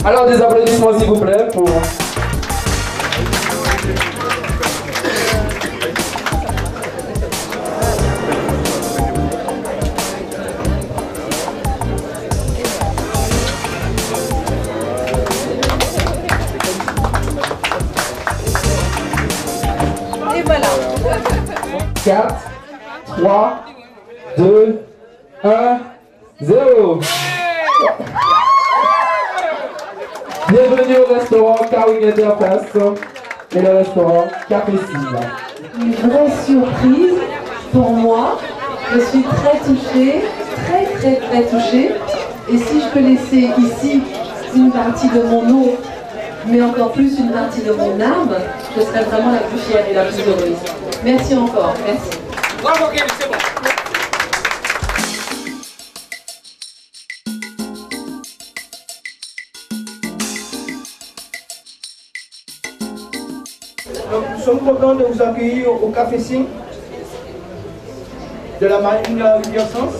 Alors des applaudissements s'il vous plaît pour... Et voilà. 4, 3, 2, 1, 0. Bienvenue au restaurant Carwing Interface et le restaurant Café Cible. Une vraie surprise pour moi. Je suis très touchée, très touchée. Et si je peux laisser ici une partie de mon nom, mais encore plus une partie de mon âme, je serai vraiment la plus fière et la plus heureuse. Merci encore, merci. Bravo Kelly, c'est bon. Donc, nous sommes contents de vous accueillir au Café Sing de la marine Rivière-Sens.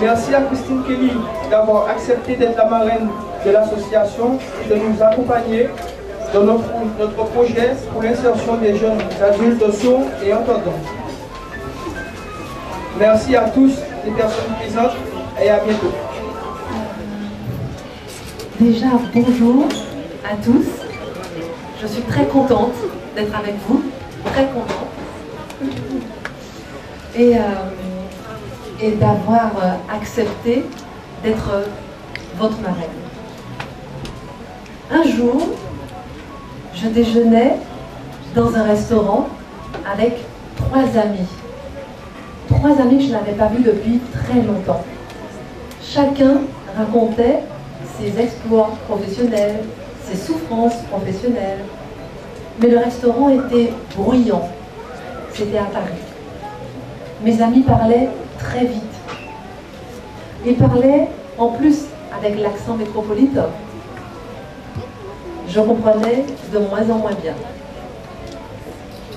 Merci à Christine Kelly d'avoir accepté d'être la marraine de l'association et de nous accompagner dans notre projet pour l'insertion des jeunes adultes sourds et entendants. Merci à tous les personnes présentes et à bientôt. Déjà, bonjour à tous. Je suis très contente d'être avec vous, très contente. Et d'avoir accepté d'être votre marraine. Un jour, je déjeunais dans un restaurant avec 3 amis. 3 amis que je n'avais pas vus depuis très longtemps. Chacun racontait ses exploits professionnels, ses souffrances professionnelles. Mais le restaurant était bruyant. C'était à Paris. Mes amis parlaient très vite. Ils parlaient en plus avec l'accent métropolitain. Je comprenais de moins en moins bien.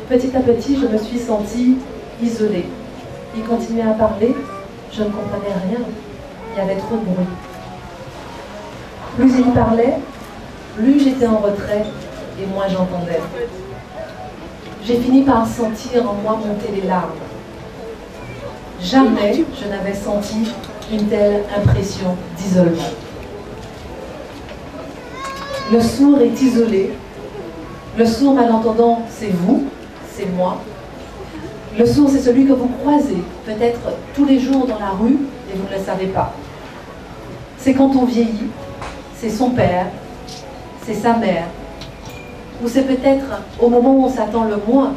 Petit à petit, je me suis sentie isolée. Ils continuaient à parler, je ne comprenais rien. Il y avait trop de bruit. Plus ils parlaient, plus j'étais en retrait et moins j'entendais. J'ai fini par sentir en moi monter les larmes. Jamais je n'avais senti une telle impression d'isolement. Le sourd est isolé. Le sourd malentendant, c'est vous, c'est moi. Le sourd, c'est celui que vous croisez, peut-être tous les jours dans la rue, et vous ne le savez pas. C'est quand on vieillit, c'est son père, c'est sa mère, ou c'est peut-être au moment où on s'attend le moins,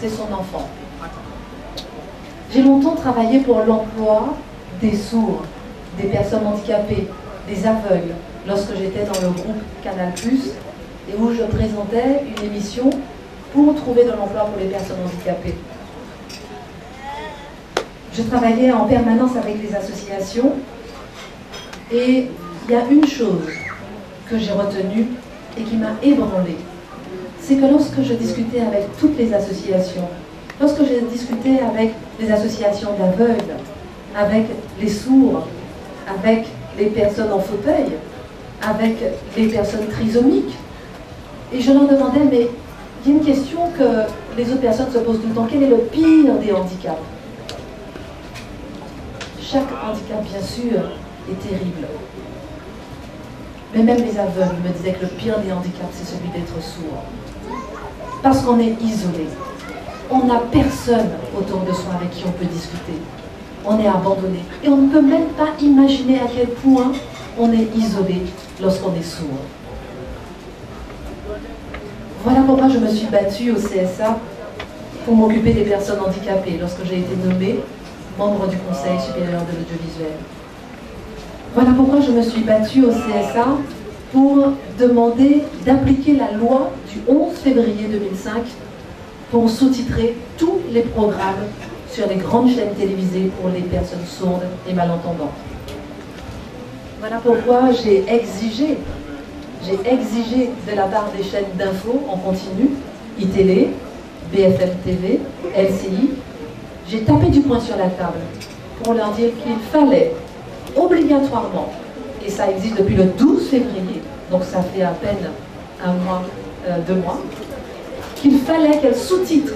c'est son enfant. J'ai longtemps travaillé pour l'emploi des sourds, des personnes handicapées, des aveugles, lorsque j'étais dans le groupe Canal+, et où je présentais une émission pour trouver de l'emploi pour les personnes handicapées. Je travaillais en permanence avec les associations, et il y a une chose que j'ai retenue et qui m'a ébranlée. C'est que lorsque je discutais avec toutes les associations, lorsque j'ai discuté avec les associations d'aveugles, avec les sourds, avec les personnes en fauteuil, avec les personnes trisomiques, et je leur demandais, mais il y a une question que les autres personnes se posent tout le temps, quel est le pire des handicaps? Chaque handicap, bien sûr, est terrible. Mais même les aveugles me disaient que le pire des handicaps, c'est celui d'être sourd. Parce qu'on est isolé. On n'a personne autour de soi avec qui on peut discuter. On est abandonné. Et on ne peut même pas imaginer à quel point on est isolé lorsqu'on est sourd. Voilà pourquoi je me suis battue au CSA pour m'occuper des personnes handicapées lorsque j'ai été nommée membre du Conseil supérieur de l'audiovisuel. Voilà pourquoi je me suis battue au CSA pour demander d'appliquer la loi du 11 février 2005 pour sous-titrer tous les programmes sur les grandes chaînes télévisées pour les personnes sourdes et malentendantes. Voilà pourquoi j'ai exigé de la part des chaînes d'infos en continu, iTélé, BFM TV, LCI, j'ai tapé du poing sur la table pour leur dire qu'il fallait obligatoirement, et et ça existe depuis le 12 février, donc ça fait à peine un mois, 2 mois, qu'il fallait qu'elle sous-titre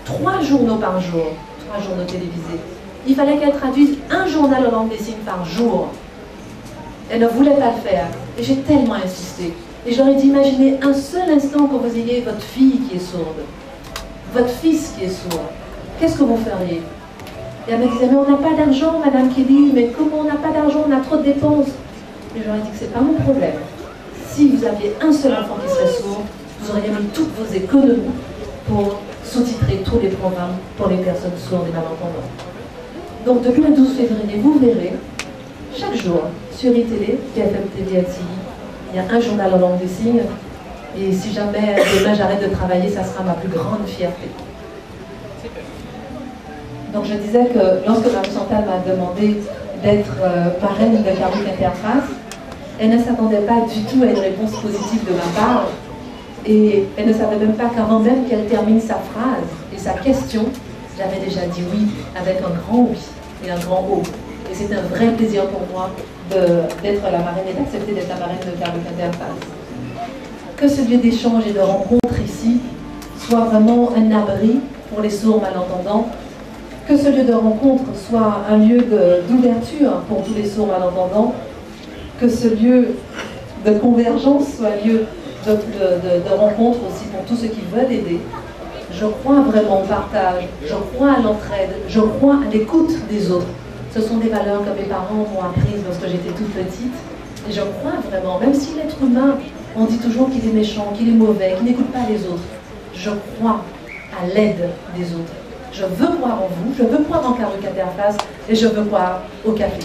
3 journaux par jour, 3 journaux télévisés. Il fallait qu'elle traduise un journal en langue des signes par jour. Elle ne voulait pas le faire. Et j'ai tellement insisté. Et j'aurais dit, imaginez un seul instant que vous ayez votre fille qui est sourde, votre fils qui est sourd. Qu'est-ce que vous feriez? Et elle me disait, mais on n'a pas d'argent, Madame Kelly, mais comment on n'a pas d'argent, on a trop de dépenses. Et j'aurais dit que ce n'est pas mon problème. Si vous aviez un seul enfant qui serait sourd, vous auriez mis toutes vos économies pour sous-titrer tous les programmes pour les personnes sourdes et malentendantes. Donc depuis le 12 février, vous verrez, chaque jour, sur iTélé, BFM TV LCI, il y a un journal en langue des signes. Et si jamais demain j'arrête de travailler, ça sera ma plus grande fierté. Donc je disais que lorsque Mme Chantal m'a demandé d'être marraine de Carrick Interface, elle ne s'attendait pas du tout à une réponse positive de ma part. Et elle ne savait même pas qu'avant même qu'elle termine sa phrase et sa question, j'avais déjà dit oui avec un grand oui et un grand O. Et c'est un vrai plaisir pour moi d'être la marraine et d'accepter d'être la marraine de Carrick Interface. Que ce lieu d'échange et de rencontre ici soit vraiment un abri pour les sourds malentendants, que ce lieu de rencontre soit un lieu d'ouverture pour tous les sourds malentendants, que ce lieu de convergence soit un lieu de rencontre aussi pour tous ceux qui veulent aider. Je crois vraiment au partage, je crois à l'entraide, je crois à l'écoute des autres. Ce sont des valeurs que mes parents m'ont apprises lorsque j'étais toute petite. Et je crois vraiment, même si l'être humain, on dit toujours qu'il est méchant, qu'il est mauvais, qu'il n'écoute pas les autres, je crois à l'aide des autres. Je veux croire en vous, je veux croire en Carrick Interface et je veux croire au Café.